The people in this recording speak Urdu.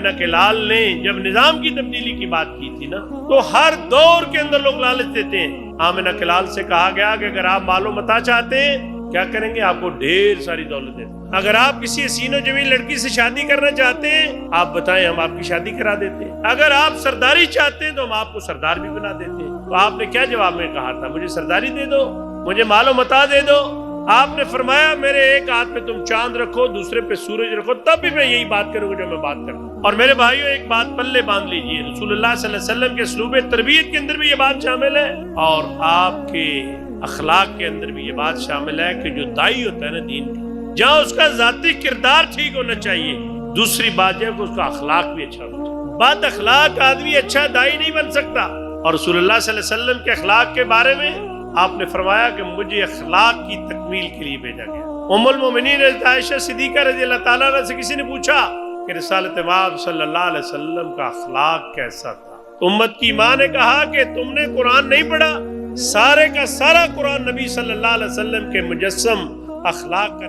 آمنہ کے لال نے جب نظام کی تبدیلی کی بات کی تھی نا، تو ہر دور کے اندر لوگ لالچ دیتے ہیں۔ آمنہ کے لال سے کہا گیا کہ اگر آپ مال و متاع چاہتے ہیں کیا کریں گے؟ آپ کو ڈھیر ساری دولت دیں۔ اگر آپ کسی حسین و جمیل لڑکی سے شادی کرنا چاہتے ہیں آپ بتائیں، ہم آپ کی شادی کرا دیتے ہیں۔ اگر آپ سرداری چاہتے ہیں تو ہم آپ کو سردار بھی بنا دیتے ہیں۔ تو آپ نے کیا جواب میں کہا تھا؟ مجھے سرداری دے دو، مجھے مال و متاع دے دو۔ آپ نے فرمایا میرے ایک ہاتھ پہ تم چاند رکھو، دوسرے پہ سورج رکھو، تب بھی میں یہی بات کروں گا جو میں بات کروں۔ اور میرے بھائیوں ایک بات پلے باندھ لیجئے، رسول اللہ صلی اللہ علیہ وسلم کے اسلوب تربیت کے اندر بھی یہ بات شامل ہے، اور آپ کے اخلاق کے اندر بھی یہ بات شامل ہے کہ جو دائی ہوتا ہے نا دین کا، جہاں اس کا ذاتی کردار ٹھیک ہونا چاہیے، دوسری بات ہے کہ اس کا اخلاق بھی اچھا ہونا چاہیے۔ بد اخلاق آدمی اچھا دائی نہیں بن سکتا۔ اور رسول اللہ صلی اللہ علیہ وسلم کے اخلاق کے بارے میں آپ نے فرمایا کہ مجھے اخلاق کی تکمیل کے لیے بھیجا گیا۔ ام المومنین عائشہ صدیقہ رضی اللہ تعالیٰ عنہ سے کسی نے پوچھا کہ رسالت مآب صلی اللہ علیہ وسلم کا اخلاق کیسا تھا؟ امت کی ماں نے کہا کہ تم نے قرآن نہیں پڑھا؟ سارے کا سارا قرآن نبی صلی اللہ علیہ وسلم کے مجسم اخلاق کا